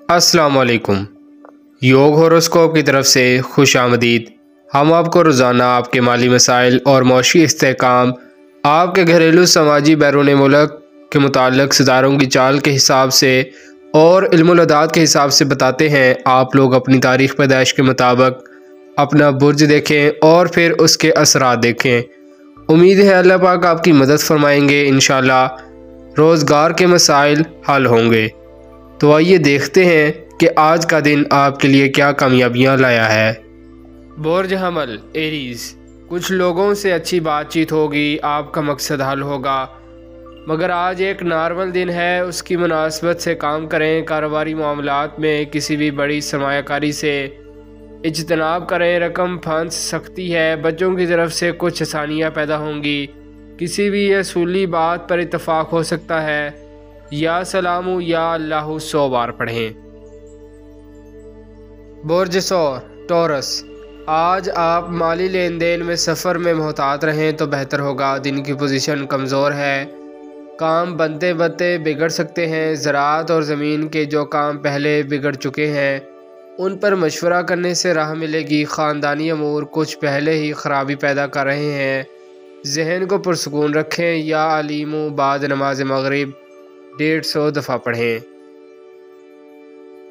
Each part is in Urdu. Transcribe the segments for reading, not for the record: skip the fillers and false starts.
السلام علیکم۔ یوگ ہوروسکوپ کی طرف سے خوش آمدید۔ ہم آپ کو روزانہ آپ کے مالی مسائل اور معاشی استحکام، آپ کے گھریلو سماجی بیرون ملک کے متعلق ستاروں کی چال کے حساب سے اور علم الاعداد کے حساب سے بتاتے ہیں۔ آپ لوگ اپنی تاریخ پیدائش کے مطابق اپنا برج دیکھیں اور پھر اس کے اثرات دیکھیں۔ امید ہے اللہ پاک آپ کی مدد فرمائیں گے۔ انشاءاللہ روزگار کے مسائل حل ہوں گے۔ تو آئیے دیکھتے ہیں کہ آج کا دن آپ کے لیے کیا کامیابیاں لایا ہے۔ برج حمل ایریز، کچھ لوگوں سے اچھی بات چیت ہوگی، آپ کا مقصد حل ہوگا، مگر آج ایک نارمل دن ہے، اس کی مناسبت سے کام کریں۔ کاروباری معاملات میں کسی بھی بڑی سرمایہ کاری سے اجتناب کریں، رقم پھنس سکتی ہے، بچوں کی طرف سے کچھ آسانیاں پیدا ہوں گی، کسی بھی اصولی بات پر اتفاق ہو سکتا ہے۔ یا سلام یا اللہ 100 بار پڑھیں۔ برج ثور ٹورس، آج آپ مالی لین دین میں سفر میں محتاط رہیں تو بہتر ہوگا۔ دن کی پوزیشن کمزور ہے، کام بنتے بنتے بگڑ سکتے ہیں۔ زراعت اور زمین کے جو کام پہلے بگڑ چکے ہیں ان پر مشورہ کرنے سے راہ ملے گی۔ خاندانی امور کچھ پہلے ہی خرابی پیدا کر رہے ہیں، ذہن کو پرسکون رکھیں۔ یا علیمو بعد نماز مغرب 150 دفعہ پڑھیں۔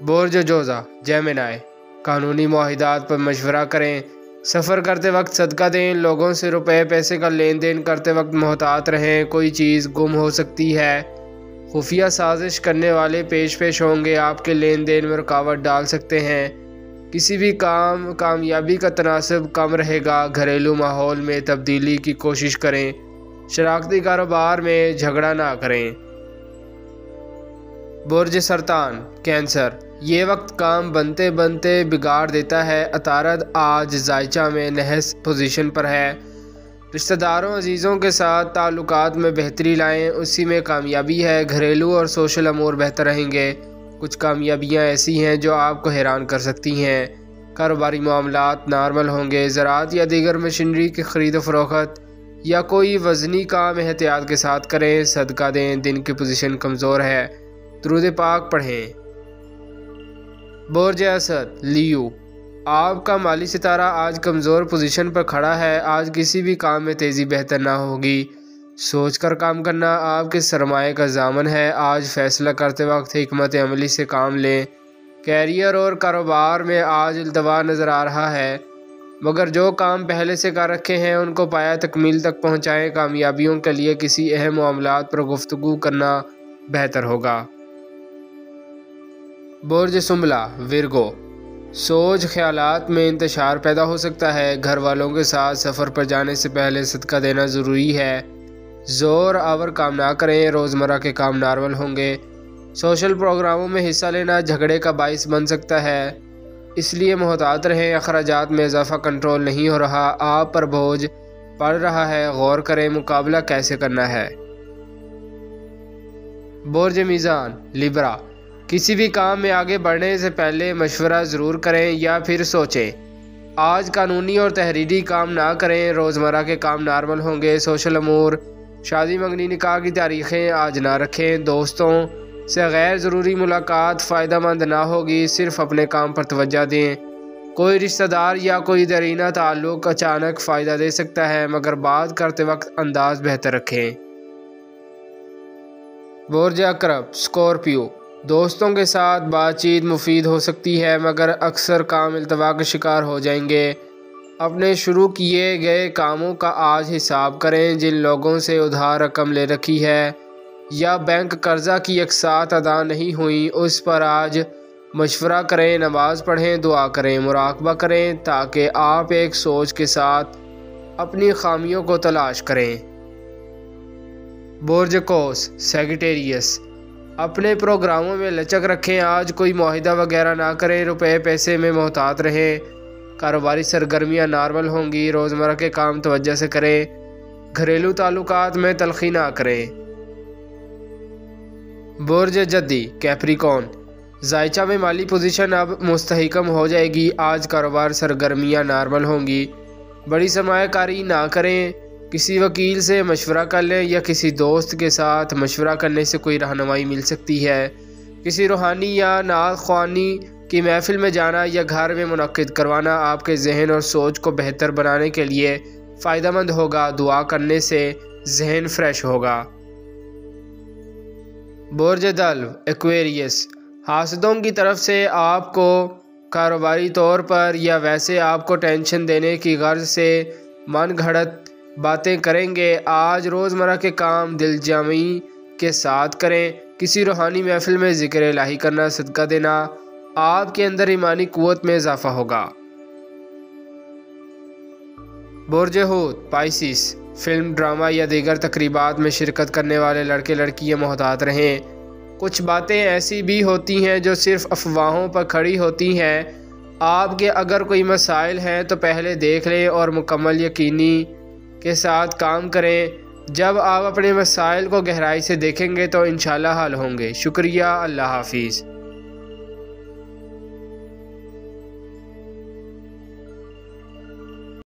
برج جوزہ جیمنائی، قانونی معاہدات پر مشورہ کریں، سفر کرتے وقت صدقہ دیں، لوگوں سے روپے پیسے کا لین دین کرتے وقت محتاط رہیں، کوئی چیز گم ہو سکتی ہے، خفیہ سازش کرنے والے پیش ہوں گے، آپ کے لین دین میں رکاوٹ ڈال سکتے ہیں، کسی بھی کام کامیابی کا تناسب کم رہے گا۔ گھریلو ماحول میں تبدیلی کی کوشش کریں، شراکتی کاروبار میں جھگڑا نہ کریں۔ برج سرطان کینسر، یہ وقت کام بنتے بنتے بگاڑ دیتا ہے۔ عطارد آج ذائچہ میں نحس پوزیشن پر ہے، رشتہ داروں عزیزوں کے ساتھ تعلقات میں بہتری لائیں، اسی میں کامیابی ہے۔ گھریلو اور سوشل امور بہتر رہیں گے، کچھ کامیابیاں ایسی ہیں جو آپ کو حیران کر سکتی ہیں۔ کاروباری معاملات نارمل ہوں گے، زراعت یا دیگر مشینری کی خرید و فروخت یا کوئی وزنی کام احتیاط کے ساتھ کریں، صدقہ دیں۔ دن کی پوزیشن کمزور ہے، درود پاک پڑھیں۔ برج اسد لیو، آپ کا مالی ستارہ آج کمزور پوزیشن پر کھڑا ہے، آج کسی بھی کام میں تیزی بہتر نہ ہوگی، سوچ کر کام کرنا آپ کے سرمایہ کا ضامن ہے۔ آج فیصلہ کرتے وقت حکمت عملی سے کام لیں۔ کیریئر اور کاروبار میں آج التوا نظر آ رہا ہے، مگر جو کام پہلے سے کر رکھے ہیں ان کو پایہ تکمیل تک پہنچائیں۔ کامیابیوں کے لیے کسی اہم معاملات پر گفتگو کرنا بہتر ہوگا۔ برج سنبلہ ورگو، سوچ خیالات میں انتشار پیدا ہو سکتا ہے، گھر والوں کے ساتھ سفر پر جانے سے پہلے صدقہ دینا ضروری ہے۔ زور آور کام نہ کریں، روزمرہ کے کام نارمل ہوں گے، سوشل پروگراموں میں حصہ لینا جھگڑے کا باعث بن سکتا ہے، اس لیے محتاط رہیں۔ اخراجات میں اضافہ کنٹرول نہیں ہو رہا، آپ پر بوجھ پڑ رہا ہے، غور کریں مقابلہ کیسے کرنا ہے۔ برج میزان لیبرا، کسی بھی کام میں آگے بڑھنے سے پہلے مشورہ ضرور کریں یا پھر سوچیں۔ آج قانونی اور تحریری کام نہ کریں، روزمرہ کے کام نارمل ہوں گے، سوشل امور شادی منگنی نکاح کی تاریخیں آج نہ رکھیں، دوستوں سے غیر ضروری ملاقات فائدہ مند نہ ہوگی، صرف اپنے کام پر توجہ دیں۔ کوئی رشتہ دار یا کوئی دیرینہ تعلق اچانک فائدہ دے سکتا ہے، مگر بات کرتے وقت انداز بہتر رکھیں۔ برج عقرب اسکورپیو، دوستوں کے ساتھ بات چیت مفید ہو سکتی ہے، مگر اکثر کام التوا کا شکار ہو جائیں گے۔ اپنے شروع کیے گئے کاموں کا آج حساب کریں، جن لوگوں سے ادھار رقم لے رکھی ہے یا بینک قرضہ کی اقساط ادا نہیں ہوئی، اس پر آج مشورہ کریں، نماز پڑھیں، دعا کریں، مراقبہ کریں، تاکہ آپ ایک سوچ کے ساتھ اپنی خامیوں کو تلاش کریں۔ برج قوس سیگیٹیریس، اپنے پروگراموں میں لچک رکھیں، آج کوئی معاہدہ وغیرہ نہ کریں، روپے پیسے میں محتاط رہیں، کاروباری سرگرمیاں نارمل ہوں گی، روزمرہ کے کام توجہ سے کریں، گھریلو تعلقات میں تلخی نہ کریں۔ برج جدی کیپریکون، ذائچہ میں مالی پوزیشن اب مستحکم ہو جائے گی، آج کاروبار سرگرمیاں نارمل ہوں گی، بڑی سرمایہ کاری نہ کریں، کسی وکیل سے مشورہ کر لیں یا کسی دوست کے ساتھ مشورہ کرنے سے کوئی رہنمائی مل سکتی ہے۔ کسی روحانی یا نعت خوانی کی محفل میں جانا یا گھر میں منعقد کروانا آپ کے ذہن اور سوچ کو بہتر بنانے کے لیے فائدہ مند ہوگا۔ دعا کرنے سے ذہن فریش ہوگا۔ برج دلو ایکویریس، حاسدوں کی طرف سے آپ کو کاروباری طور پر یا ویسے آپ کو ٹینشن دینے کی غرض سے من گھڑت باتیں کریں گے۔ آج روزمرہ کے کام دل جمعی کے ساتھ کریں۔ کسی روحانی محفل میں ذکر الہی کرنا، صدقہ دینا آپ کے اندر ایمانی قوت میں اضافہ ہوگا۔ برج حوت پائسس، فلم، ڈرامہ یا دیگر تقریبات میں شرکت کرنے والے لڑکے لڑکیاں محتاط رہیں۔ کچھ باتیں ایسی بھی ہوتی ہیں جو صرف افواہوں پر کھڑی ہوتی ہیں۔ آپ کے اگر کوئی مسائل ہیں تو پہلے دیکھ لیں اور مکمل یقینی کے ساتھ کام کریں۔ جب آپ اپنے مسائل کو گہرائی سے دیکھیں گے تو انشاءاللہ حل ہوں گے۔ شکریہ، اللہ حافظ۔